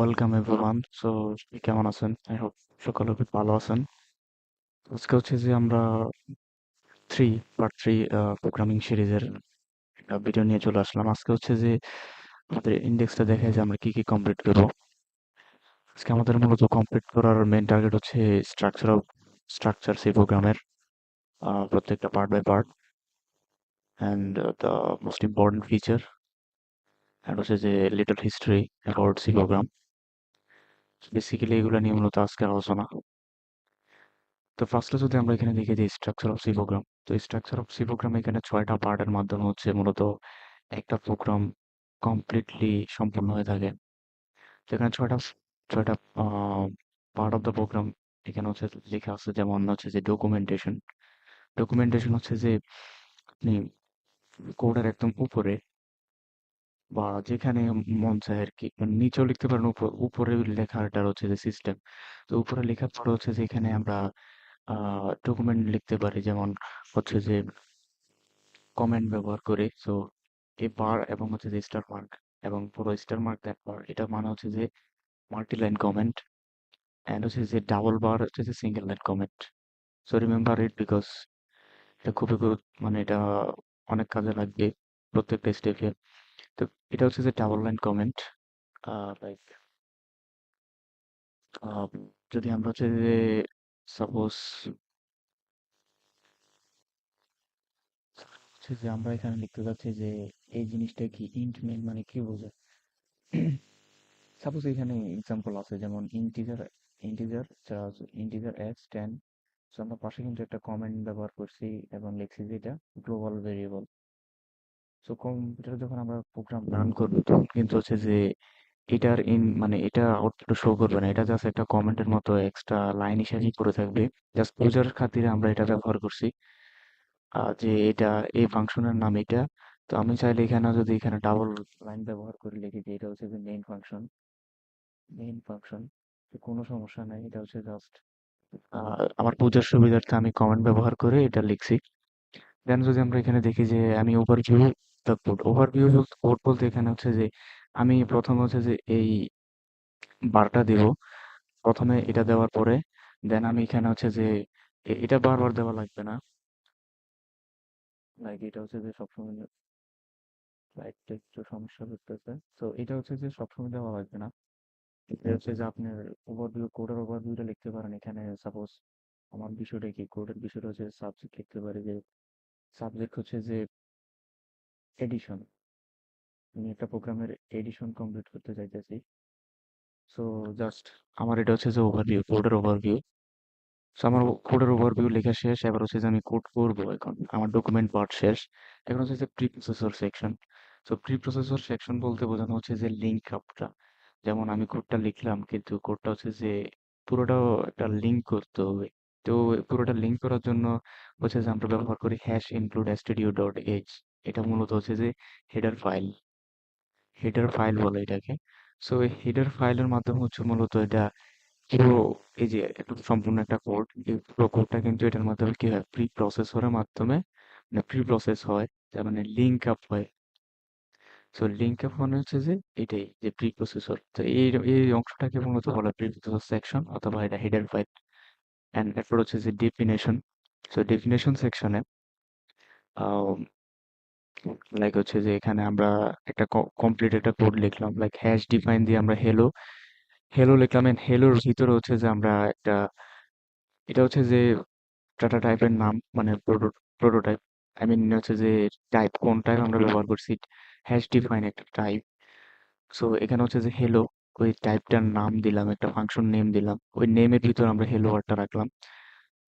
Welcome everyone. So কেমন আছেন? I hope সকলে খুব ভালো আছেন। আজকে হচ্ছে যে আমরা থ্রি পার্ট থ্রি প্রোগ্রামিং সিরিজের একটা ভিডিও নিয়ে চলে আসলাম। আজকে হচ্ছে যে আমাদের ইন্ডেক্সটা দেখায় যে আমরা কি কি কমপ্লিট করবো। আজকে আমাদের মূলত কমপ্লিট করার মেইন টার্গেট হচ্ছে স্ট্রাকচার সেই প্রোগ্রামের প্রত্যেকটা part by part and the most important feature and হচ্ছে যে little history about C program. Basically এগুলো নিয়ে মূলত আজকে আলোচনা। তো ফার্স্টে যদি আমরা এখানে দেখি যে স্ট্রাকচার অফ সি প্রোগ্রাম, তো স্ট্রাকচার অফ সি প্রোগ্রাম এখানে 6টা পার্টের মাধ্যমে হচ্ছে মূলত একটা প্রোগ্রাম কমপ্লিটলি সম্পূর্ণ হয়ে থাকে। তো এখানে ছয়টা পার্ট অফ দ্য প্রোগ্রাম এখানে হচ্ছে লেখা আছে, যেমন হচ্ছে যে ডকুমেন্টেশন। ডকুমেন্টেশন হচ্ছে যে আপনি কোডের একদম উপরে বা যেখানে মন চায় আর কি, মানে নিচেও লিখতে পারেন, উপরে লেখাটার হচ্ছে যে সিস্টেম। তো উপরে লেখার পরে হচ্ছে যে এখানে আমরা ডকুমেন্ট লিখতে পারি, যেমন হচ্ছে যে কমেন্ট ব্যবহার করে। সো এই বার এবং হচ্ছে যে স্টার মার্ক এবং পুরো স্টার মার্ক দ্যাট বার, এটা মানে হচ্ছে যে মাল্টি লাইন কমেন্ট, এন্ড হচ্ছে যে ডাবল বার হচ্ছে যে single line comment. So remember it because এটা খুবই মানে এটা অনেক কাজে লাগবে প্রত্যেকটা স্টেপে। তো এটা হচ্ছে যে ডাবল লাইন কমেন্ট। লাইক যদি আমরা হচ্ছে যে সাপোজ হচ্ছে যে আমরা এখানে লিখতে যাচ্ছি যে এই জিনিসটা কি, ইন্ট মেইন মানে কি বোঝায়। সাপোজ এখানে এক্সাম্পল আছে, যেমন ইন্টিজার ইন্টিজার x 10। সো আমরা পাশে কিন্তু একটা কমেন্ট ব্যবহার করছি এবং লিখছি যে এটা গ্লোবাল ভেরিয়েবল। সো কম্পিউটারে যখন আমরা প্রোগ্রাম রান করবো তখন কিন্তু হচ্ছে যে এটার মানে এটা আউটপুট শো করবে না, এটা জাস্ট একটা কমেন্টের মতো এক্সট্রা লাইন হিসেবেই পড়ে থাকবে। জাস্ট বোঝার খাতিরে আমরা এটা ব্যবহার করছি, যে এটা এই ফাংশনের নাম এটা। তো আমি চাইলে এখানে যদি এখানে ডাবল লাইন ব্যবহার করে লিখি যে এটা হচ্ছে যে মেইন ফাংশন, কোনো সমস্যা নাই। এটা হচ্ছে জাস্ট আমার বোঝার সুবিধার্থে আমি কমেন্ট ব্যবহার করে এটা লিখছি। দেন যদি আমরা এখানে দেখি যে আমি overview the code, overview code বলতে এখানে হচ্ছে যে আমি প্রথম হচ্ছে যে এই বারটা দিব, প্রথমে এটা দেওয়ার পরে দেন আমি এখানে হচ্ছে যে এটা বারবার দেওয়া লাগবে না। লাইক এটা হচ্ছে যে সবসময় লাইটটা একটু সমস্যা করতেছে, তো এটা হচ্ছে যে সবসময় দেওয়া লাগবে না। এটা হচ্ছে যে আপনার কোডের ওভারভিউটা লিখতে পারেন এখানে। সাপোজ আমার বিষয়টা কি, কোডের বিষয়টা হচ্ছে সাবজেক্ট লিখতে পারি যে সাবজেক্ট হচ্ছে যে এডিশন। আমি একটা প্রোগ্রামের এডিশন কমপ্লিট করতে চাইতেছি। সো জাস্ট আমার এটা হচ্ছে যে ওভারভিউ, কোডের ওভারভিউ। সো আমার কোডের ওভারভিউ লেখা শেষ, এবার হচ্ছে যে আমি কোড করবো। এখন আমার ডকুমেন্ট পার্ট শেষ। এখন হচ্ছে যে pre processor section. So pre processor section বলতে বোঝানো হচ্ছে যে লিঙ্ক আপটা। যেমন আমি কোডটা লিখলাম কিন্তু কোডটা হচ্ছে যে পুরোটা একটা লিঙ্ক করতে হবে। তো পুরোটা লিঙ্ক করার জন্য হচ্ছে যে আমরা ব্যবহার করি হ্যাশ ইনক্লুড stdio.h। এটা মূলত হচ্ছে যে হেডার ফাইল, হেডার ফাইল বলে এটাকে। সো এই হেডার ফাইলের মাধ্যমে হচ্ছে মূলত এটা পুরো এই যে একদম সম্পূর্ণ একটা কোড, এই পুরো কোডটা কিন্তু এটার মাধ্যমে কি হয়, প্রি প্রসেসরের মাধ্যমে মানে প্রি প্রসেস হয়, তার মানে লিঙ্ক আপ হয়। সো লিঙ্ক আপ মানে হচ্ছে যে এটাই যে প্রি প্রসেসর। তো এই অংশটাকে মূলত বলে প্রি প্রসেসর সেকশন অথবা এটা হেডার ফাইল। এন্ড এরপর হচ্ছে যে ডেফিনেশন। সো ডেফিনেশন সেকশনে লাইক হচ্ছে যে এখানে আমরা একটা কমপ্লিট একটা কোড লিখলাম, লাইক হ্যাশ ডিফাইন দিয়ে আমরা হেলো হেলো লিখলাম। এন্ড হেলোর ভিতরে হচ্ছে যে আমরা একটা, এটা হচ্ছে যে ডাটা টাইপের নাম, মানে প্রোটোটাইপ। আই মিন হচ্ছে যে টাইপ, কোন টাইপ আমরা ব্যবহার করছি, হ্যাশ ডিফাইন একটা টাইপ। সো এখানে হচ্ছে যে হেলো, ওই টাইপটার নাম দিলাম, একটা ফাংশন নেম দিলাম, ওই নেমের ভিতর আমরা হেলো ওয়ার্ডটা রাখলাম।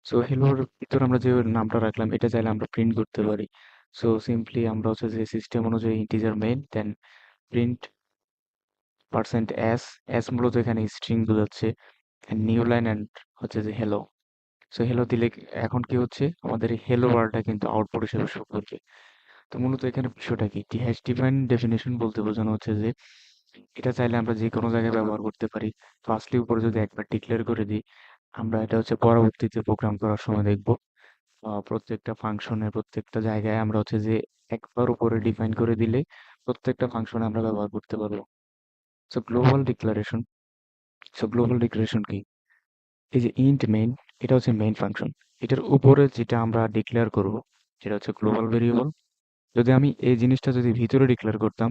সো হেলোর ভিতর আমরা যে নামটা রাখলাম এটা চাইলে আমরা প্রিন্ট করতে পারি। সো সিম্পলি আমরা হচ্ছে যে সিস্টেম অনুযায়ী integer main, then print %s। S মূলত এখানে স্ট্রিং বোঝাচ্ছে, নিউ লাইন এন্ড হচ্ছে যে হেলো। সো হেলো দিলে এখন কি হচ্ছে, আমাদের এই হেলো বারটা কিন্তু আউটপুট হিসেবে শো করবে। তো মূলত এখানে বিষয়টা কি, হ্যাশ ডিফাইন ডেফিনেশন বলতে বোঝানো হচ্ছে যে এটা চাইলে আমরা যে কোনো জায়গায় ব্যবহার করতে পারি। ফার্স্টলি উপরে যদি একবার ডিক্লেয়ার করে দিই, আমরা এটা হচ্ছে পরবর্তীতে প্রোগ্রাম করার সময় দেখবো প্রত্যেকটা ফাংশনের প্রত্যেকটা জায়গায় আমরা হচ্ছে যে একবার উপরে ডিফাইন করে দিলে প্রত্যেকটা ফাংশনে আমরা ব্যবহার করতে পারবো। So global declaration, so global declaration কি? এই যে ইন্ট মেইন, এটা হচ্ছে মেইন ফাংশন। এটার উপরে যেটা আমরা ডিক্লেয়ার করব সেটা হচ্ছে গ্লোবাল ভেরিয়েবল। যদি আমি এই জিনিসটা যদি ভিতরে ডিক্লেয়ার করতাম,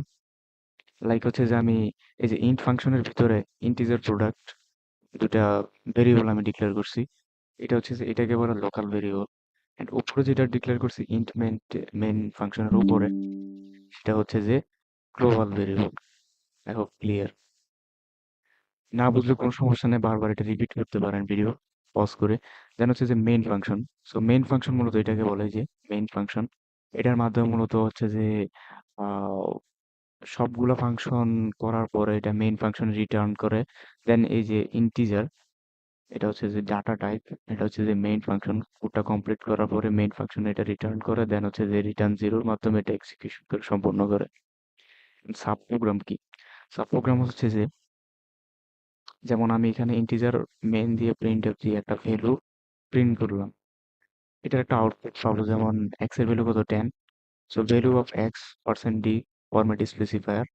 লাইক হচ্ছে যে আমি এই যে ইন্ট ফাংশনের ভিতরে ইন্টিজার প্রোডাক্ট দুটা ভেরিয়েবল আমি ডিক্লেয়ার করছি, এটা হচ্ছে যে এটাকে বলে লোকাল ভেরিয়েবল। এন্ড উপরে যেটা ডিক্লেয়ার করছি ইন্ট মেইন ফাংশনের উপরে, সেটা হচ্ছে যে global variable. I hope clear. না বুঝলে কোনো সমস্যা নেই, বারবার এটা রিপিট করতে পারেন ভিডিও পজ করে। দেন হচ্ছে যে main function. So main function মূলত এটাকে বলে যে মেইন ফাংশন। এটার মাধ্যমে মূলত হচ্ছে যে আহ, সবগুলো ফাংশন করার পরে এটা মেইন ফাংশন রিটার্ন করে। দেন এই যে ইন্টিজার, এটা হচ্ছে যে ডাটা টাইপ, এটা হচ্ছে যে মেইন ফাংশন। কোডটা কমপ্লিট করার পরে মেইন ফাংশন এটা রিটার্ন করে, দেন হচ্ছে যে রিটার্ন জিরোর মাধ্যমে এটা এক্সিকিউশন করে সম্পূর্ণ করে। সাব প্রোগ্রাম কি? সাব প্রোগ্রাম হচ্ছে যে, যেমন আমি এখানে ইন্টিজার মেইন দিয়ে প্রিন্টএফ দিয়ে একটা ভ্যালু প্রিন্ট করলাম, এটার একটা আউটপুট পাবো। যেমন এক্স এর ভ্যালু কত, 10। So value of x percent D format specifier.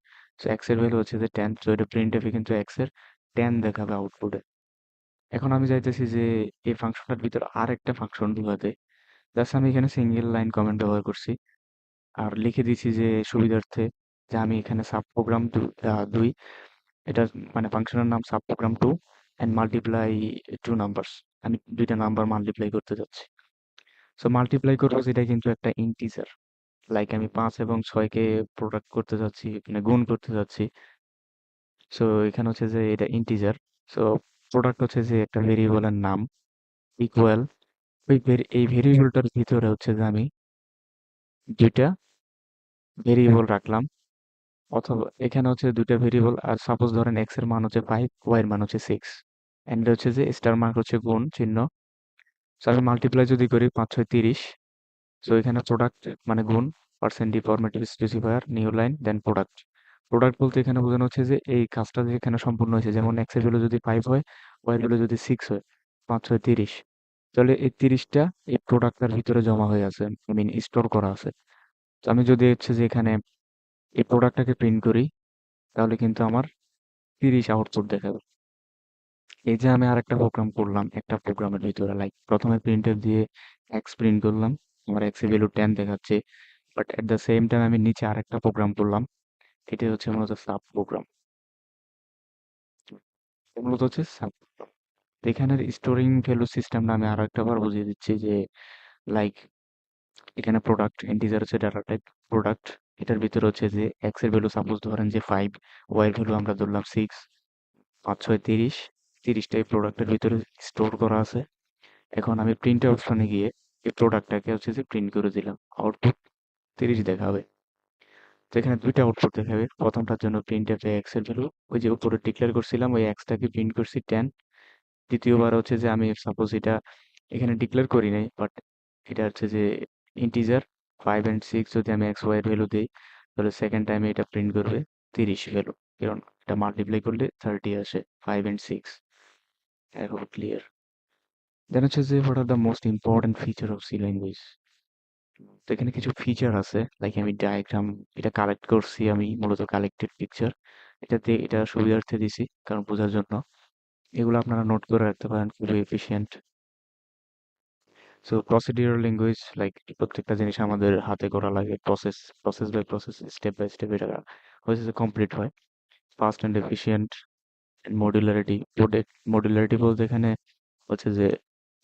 So x এর ভ্যালু হচ্ছে যে 10। সো এটা প্রিন্টএফে কিন্তু এক্স এর 10 দেখাবে আউটপুটে। এখন আমি চাইতেছি যে এই ফাংশনটার ভিতরে আর একটা ফাংশন ঢুকাতে। জাস্ট আমি এখানে সিঙ্গেল লাইন কমেন্ট ব্যবহার করছি আর লিখে দিয়েছি যে সুবিধার্থে যে আমি এখানে সাব প্রোগ্রাম 2, এটা মানে ফাংশনের নাম sub program 2 and multiply 2 numbers. আমি দুইটা নাম্বার মাল্টিপ্লাই করতে যাচ্ছি। সো মাল্টিপ্লাই করবো যেটা কিন্তু একটা ইন্টিজার, লাইক আমি 5 এবং 6 কে প্রোডাক্ট করতে যাচ্ছি, মানে গুণ করতে যাচ্ছি। সো এখানে হচ্ছে যে এটা ইন্টিজার। সো প্রোডাক্ট হচ্ছে যে একটা ভেরিয়েবলের নাম, ইকুয়াল ওই এই ভেরিয়েবলটার ভিতরে হচ্ছে যে আমি দুইটা ভেরিয়েবল রাখলাম। অথবা এখানে হচ্ছে দুইটা ভেরিয়েবল, আর সাপোজ ধরেন এক্স এর মান হচ্ছে 5, ওয়াই এর মান হচ্ছে 6, এন্ড হচ্ছে যে স্টার মার্ক হচ্ছে গুণ চিহ্ন। সো আমি মাল্টিপ্লাই যদি করি 5 6 30। সো এখানে প্রোডাক্ট মানে গুণ, percent d format specifier new line then product. Product বলতে এখানে বোঝানো হচ্ছে যে এই কাজটা যে এখানে সম্পূর্ণ হয়েছে, যেমন এক্স এর ভ্যালু যদি 5 হয়, ওয়াই এর ভ্যালু যদি 6 হয়, 5 6 30, তাহলে এই 30টা এই প্রোডাক্টটার ভিতরে জমা হয়ে আছে, আই মিন স্টোর করা আছে। তো আমি যদি হচ্ছে যে এখানে এই প্রোডাক্টটাকে প্রিন্ট করি, তাহলে কিন্তু আমার 30 আউটপুট দেখাবে। এই যে আমি আরেকটা প্রোগ্রাম করলাম একটা প্রোগ্রামের ভিতরে, লাইক প্রথমে প্রিন্টএফ দিয়ে এক্স প্রিন্ট করলাম, আমার এক্স এর ভ্যালু 10 দেখাচ্ছে। But at the same time আমি নিচে আরেকটা প্রোগ্রাম করলাম, এটা হচ্ছে মূলত সাব প্রোগ্রাম। মূলত হচ্ছে সাব প্রোগ্রাম। এখানের স্টোরিং ভ্যালু সিস্টেমটা আমি আরো একটা বার বুঝিয়ে দিচ্ছি যে, লাইক এখানে প্রোডাক্ট ইন্টিজার হচ্ছে ডাটা টাইপ প্রোডাক্ট। এটার ভিতরে হচ্ছে যে এক্স এর ভ্যালু সাপোজ ধরেন যে 5, ওয়াই এর ভ্যালু আমরা ধরলাম 6, 5 6 30, 30টা এই প্রোডাক্টের ভিতরে স্টোর করা আছে। এখন আমি প্রিন্ট অপশনে গিয়ে এই প্রোডাক্টটাকে হচ্ছে যে প্রিন্ট করে দিলাম, আউটপুট 30 দেখাবে। তো এখানে দুইটা আউটপুট দেখাবে। প্রথমটার জন্য প্রিন্ট এফ এক্স এর ভ্যালু ওই যে উপরে ডিক্লেয়ার করছিলাম, ওই এক্সটাকে প্রিন্ট করছি 10। দ্বিতীয়বার হচ্ছে যে আমি সাপোজ এটা এখানে ডিক্লেয়ার করি নাই, বাট এটা হচ্ছে যে ইন্টিজার 5 and 6, যদি আমি এক্স ওয়াই এর ভ্যালু দিই, তাহলে সেকেন্ড টাইমে এটা প্রিন্ট করবে 30 ভ্যালু, কারণ এটা মাল্টিপ্লাই করলে 30 আসে, 5 and 6। I hope clear. Then হচ্ছে যে what are the most important feature of C language. তো এখানে কিছু ফিচার আছে, লাইক আমি ডায়াগ্রাম এটা কালেক্ট করছি, আমি মূলত কালেক্টেড পিকচার এটাতে, এটা সুবিধার্থে দিছি কারণ বোঝার জন্য। এগুলো আপনারা নোট করে রাখতে পারেন, খুবই efficient. So procedural language, like প্রত্যেকটা জিনিস আমাদের হাতে করা লাগে, process process by process, step by step এটা হচ্ছে যে কমপ্লিট হয়। Fast and efficient. Modularity, modularity বলতে এখানে হচ্ছে যে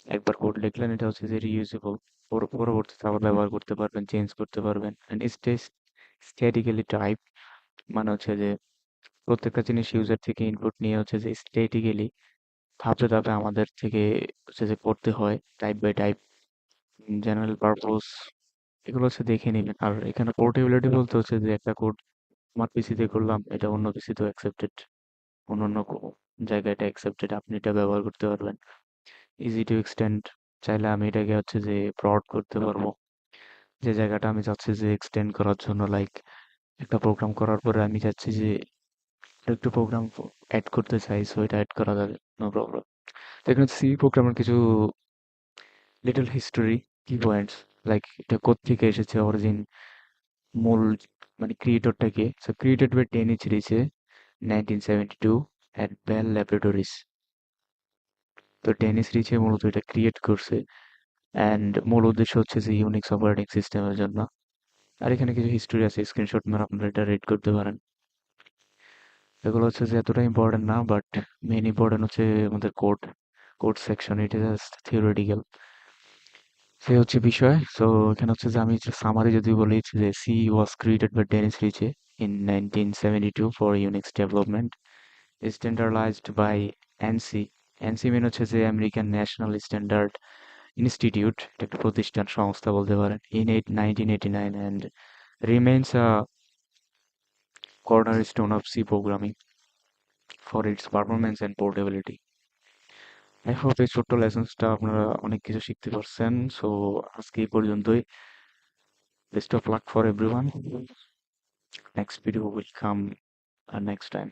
একবার কোড লিখলেন, এটা হচ্ছে যে রিইউজেবল, পরবর্তীতে আবার ব্যবহার করতে পারবেন, চেঞ্জ করতে পারবেন। এন্ড স্ট্যাটিক্যালি টাইপ, মানে হচ্ছে যে প্রত্যেকটা জিনিস ইউজার থেকে ইনপুট নিয়ে হচ্ছে যে স্ট্যাটিক্যালি ধাপে ধাপে আমাদের থেকে হচ্ছে যে করতে হয়, type by type. General purpose, এগুলো হচ্ছে দেখে নিবেন। আর এখানে পোর্টেবিলিটি বলতে হচ্ছে যে একটা কোড আমার পিসিতে করলাম, এটা অন্য পিসিতেও অ্যাকসেপ্টেড, অন্য জায়গায় এটা অ্যাকসেপ্টেড, আপনি এটা ব্যবহার করতে পারবেন। ইজি টু এক্সটেন্ড, চাইলে আমি এটাকে হচ্ছে যে ব্রড করতে পারবো, যে জায়গাটা আমি চাচ্ছি যে এক্সটেন্ড করার জন্য, লাইক একটা প্রোগ্রাম করার পরে আমি চাচ্ছি যে একটু প্রোগ্রাম অ্যাড করতে চাই, সো এটা অ্যাড করা যাবে, নো প্রবলেম। তো এখানে সি প্রোগ্রামের কিছু little history, key points, like এটা কোত্থেকে এসেছে, অরিজিন, মূল মানে ক্রিয়েটরটাকে। So created by Dennis Ritchie 1972। At Bell Laboratories. তো ডেনিস রিচে মূলত এটা ক্রিয়েট করছে, অ্যান্ড মূল উদ্দেশ্য হচ্ছে যে ইউনিক্স অপারেটিং সিস্টেমের জন্য। আর এখানে কিছু হিস্টোরি আছে, স্ক্রিনশট মেরে আপনারা এটা রিড করতে পারেন। এগুলো হচ্ছে যে এতটা ইম্পর্টেন্ট না, বাট মেইন ইম্পর্টেন্ট হচ্ছে আমাদের কোড কোড সেকশন। এটা জাস্ট থিওরিটিক্যাল, সে হচ্ছে বিষয়। সো এখানে হচ্ছে যে আমি সামারি যদি বলি যে C was created by Dennis Ritchie in 1972 for Unix development, standardized by ANSI. ANSI mean হচ্ছে যে আমেরিকান ন্যাশনাল স্ট্যান্ডার্ড ইনস্টিটিউট, এটা একটা প্রতিষ্ঠান সংস্থা বলতে পারেন, in 1989, and remains a cornerstone of C programming for its performance and portability. I hope এই ছোট্ট লেসন্সটা আপনারা অনেক কিছু শিখতে পারছেন। সো আজকে এই পর্যন্তই। Best of luck for everyone. Next video will come next time.